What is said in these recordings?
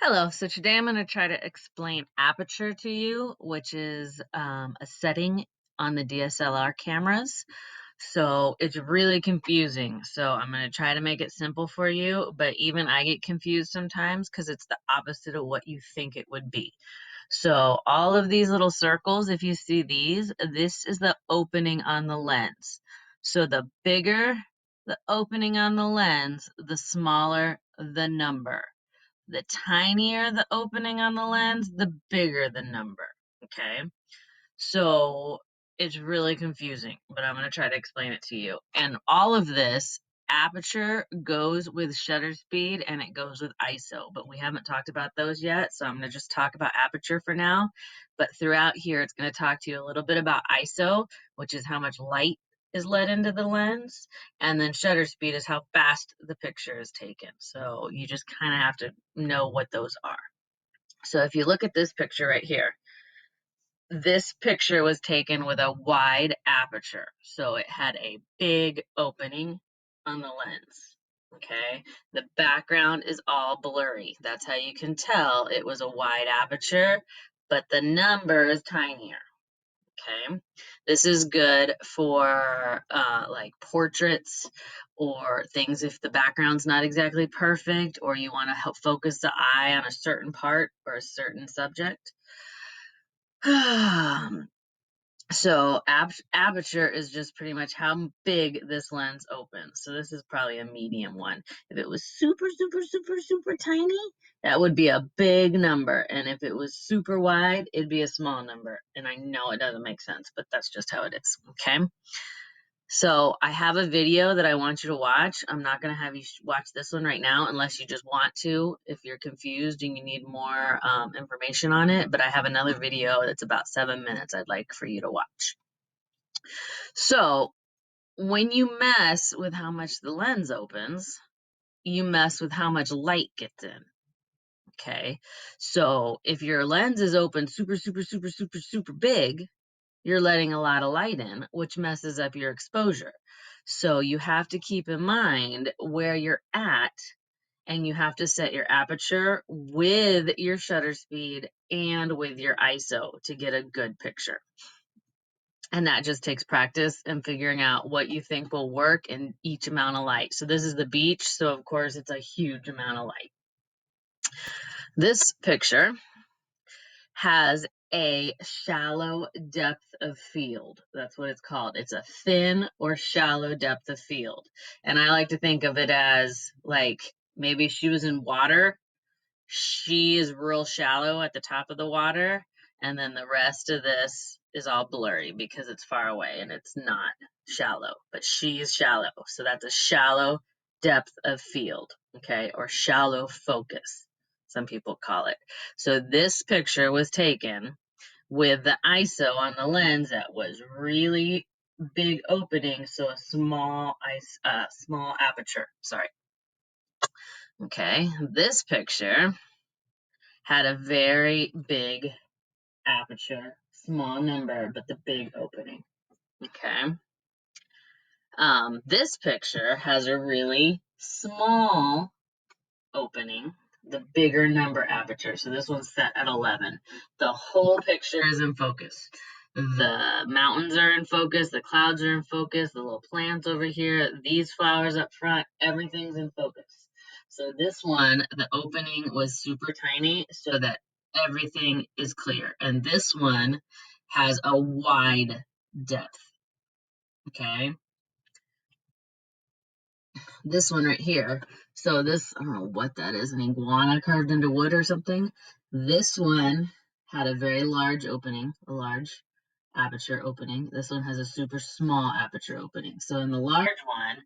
Hello, so today I'm going to try to explain aperture to you, which is a setting on the DSLR cameras. So it's really confusing. So I'm going to try to make it simple for you, but even I get confused sometimes because it's the opposite of what you think it would be. So all of these little circles, if you see these, this is the opening on the lens. So the bigger the opening on the lens, the smaller the number. The tinier the opening on the lens, the bigger the number, okay? So it's really confusing, but I'm going to try to explain it to you. And all of this, aperture goes with shutter speed and it goes with ISO, but we haven't talked about those yet, so I'm going to just talk about aperture for now. But throughout here, it's going to talk to you a little bit about ISO, which is how much light is let into the lens, and then shutter speed is how fast the picture is taken. So you just kind of have to know what those are. So if you look at this picture right here, this picture was taken with a wide aperture, so it had a big opening on the lens. Okay, the background is all blurry. That's how you can tell it was a wide aperture, but the number is tinier. Okay, this is good for like portraits or things if the background's not exactly perfect or you want to help focus the eye on a certain part or a certain subject. So aperture is just pretty much how big this lens opens. So this is probably a medium one. If it was super, super, super, super tiny, that would be a big number. And if it was super wide, it'd be a small number. And I know it doesn't make sense, but that's just how it is. Okay. So I have a video that I want you to watch. I'm not going to have you watch this one right now unless you just want to, if you're confused and you need more information on it. But I have another video that's about 7 minutes I'd like for you to watch. So when you mess with how much the lens opens, you mess with how much light gets in. Okay. So if your lens is open super, super, super, super, super big, you're letting a lot of light in, which messes up your exposure. So you have to keep in mind where you're at, and you have to set your aperture with your shutter speed and with your ISO to get a good picture. And that just takes practice and figuring out what you think will work in each amount of light. So this is the beach, so of course it's a huge amount of light. This picture has a shallow depth of field. That's what it's called. It's a thin or shallow depth of field. And I like to think of it as like maybe she was in water. She is real shallow at the top of the water, and then the rest of this is all blurry because it's far away and it's not shallow, but she's shallow. So that's a shallow depth of field, okay, or shallow focus, some people call it. So this picture was taken with the ISO on the lens that was really big opening, so a small aperture. Sorry. Okay, this picture had a very big aperture, small number, but the big opening. Okay. This picture has a really small opening, the bigger number aperture. So this one's set at 11. The whole picture is in focus. The mountains are in focus, the clouds are in focus, the little plants over here, these flowers up front, everything's in focus. So this one, the opening was super tiny so that everything is clear. And this one has a wide depth. Okay. This one right here. So this, I don't know what that is, an iguana carved into wood or something. This one had a very large opening, a large aperture opening. This one has a super small aperture opening. So in the large one,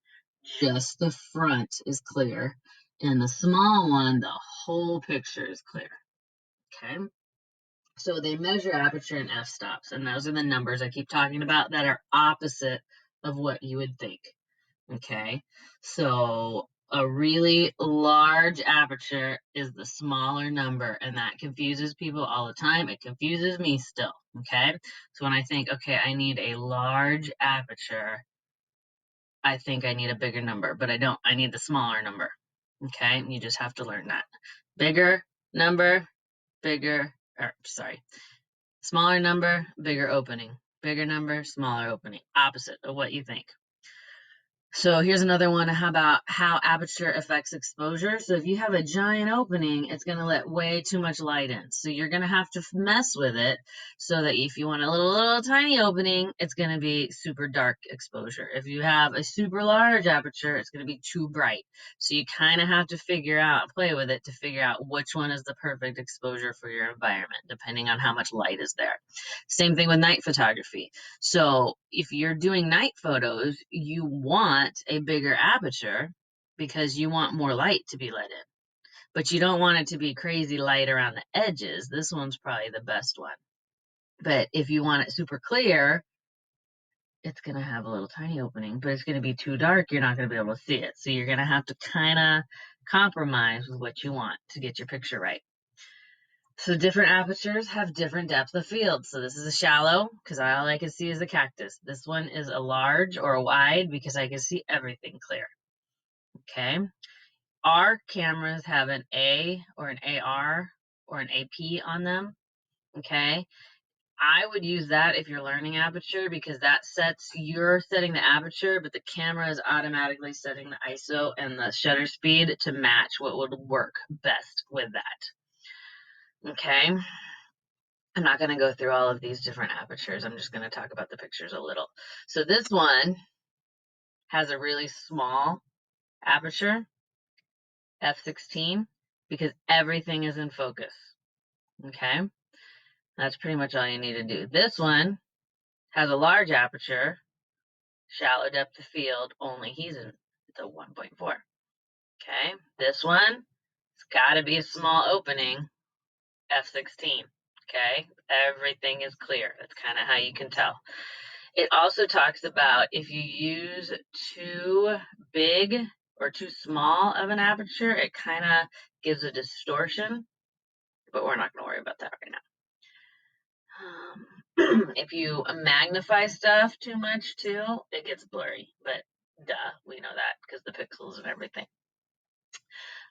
just the front is clear. In the small one, the whole picture is clear. Okay. So they measure aperture and f-stops, and those are the numbers I keep talking about that are opposite of what you would think. Okay, so a really large aperture is the smaller number, and that confuses people all the time. It confuses me still. Okay, so when I think, okay, I need a large aperture, I think I need a bigger number, but I don't. I need the smaller number. Okay, you just have to learn that. Bigger, number, bigger, or sorry, smaller number, bigger opening. Bigger number, smaller opening. Opposite of what you think. So here's another one about how aperture affects exposure. So if you have a giant opening, it's going to let way too much light in. So you're going to have to mess with it so that if you want a little tiny opening, it's going to be super dark exposure. If you have a super large aperture, it's going to be too bright. So you kind of have to play with it to figure out which one is the perfect exposure for your environment, depending on how much light is there. Same thing with night photography. So if you're doing night photos, you want a bigger aperture because you want more light to be let in. But you don't want it to be crazy light around the edges. This one's probably the best one. But if you want it super clear, it's going to have a little tiny opening, but it's going to be too dark. You're not going to be able to see it. So you're going to have to kind of compromise with what you want to get your picture right. So different apertures have different depth of field. So this is a shallow because all I can see is a cactus. This one is a large or a wide because I can see everything clear. Okay. Our cameras have an A or an AR or an AP on them. Okay. I would use that if you're learning aperture because you're setting the aperture, but the camera is automatically setting the ISO and the shutter speed to match what would work best with that. Okay. I'm not going to go through all of these different apertures. I'm just going to talk about the pictures a little. So this one has a really small aperture, f16, because everything is in focus. Okay, that's pretty much all you need to do. This one has a large aperture, shallow depth of field, only it's a 1.4. Okay, this one, it's got to be a small opening, f16. Okay, everything is clear. That's kind of how you can tell. It also talks about if you use too big or too small of an aperture, it kind of gives a distortion, but we're not going to worry about that right now. If you magnify stuff too much too, it gets blurry, but duh, we know that because the pixels and everything.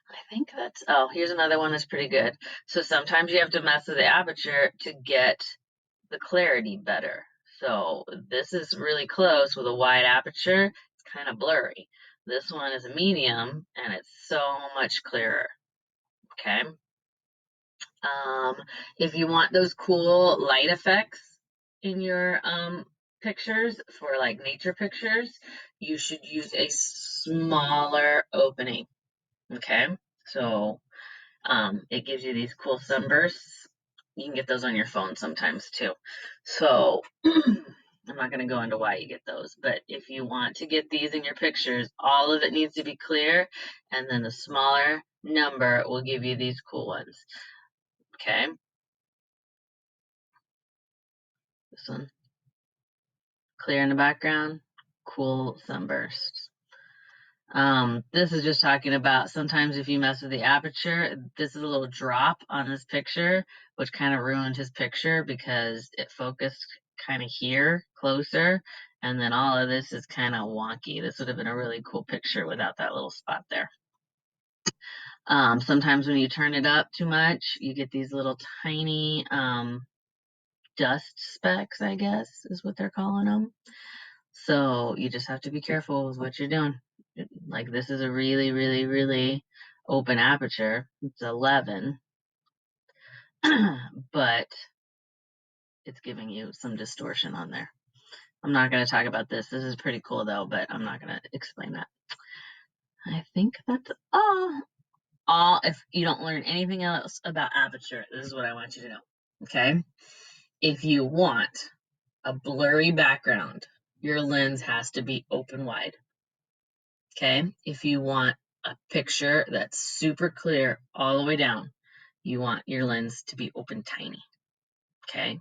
I think here's another one that's pretty good. So sometimes you have to mess with the aperture to get the clarity better. So this is really close with a wide aperture. It's kind of blurry. This one is a medium and it's so much clearer. Okay. If you want those cool light effects in your pictures for like nature pictures, you should use a smaller opening. Okay. So it gives you these cool sunbursts. You can get those on your phone sometimes too. So I'm not going to go into why you get those, but if you want to get these in your pictures, all of it needs to be clear, and then the smaller number will give you these cool ones. Okay. This one, clear in the background, cool sunbursts. This is just talking about sometimes if you mess with the aperture, this is a little drop on this picture, which kind of ruined his picture because it focused kind of here closer, and then all of this is kind of wonky. This would have been a really cool picture without that little spot there. Sometimes when you turn it up too much, you get these little tiny dust specks, I guess is what they're calling them. So you just have to be careful with what you're doing. Like this is a really, really, really open aperture. It's 11, but it's giving you some distortion on there. I'm not going to talk about this. This is pretty cool though, but I'm not going to explain that. I think that's all. If you don't learn anything else about aperture, this is what I want you to know. Okay. If you want a blurry background, your lens has to be open wide. Okay. If you want a picture that's super clear all the way down, you want your lens to be open tiny. Okay.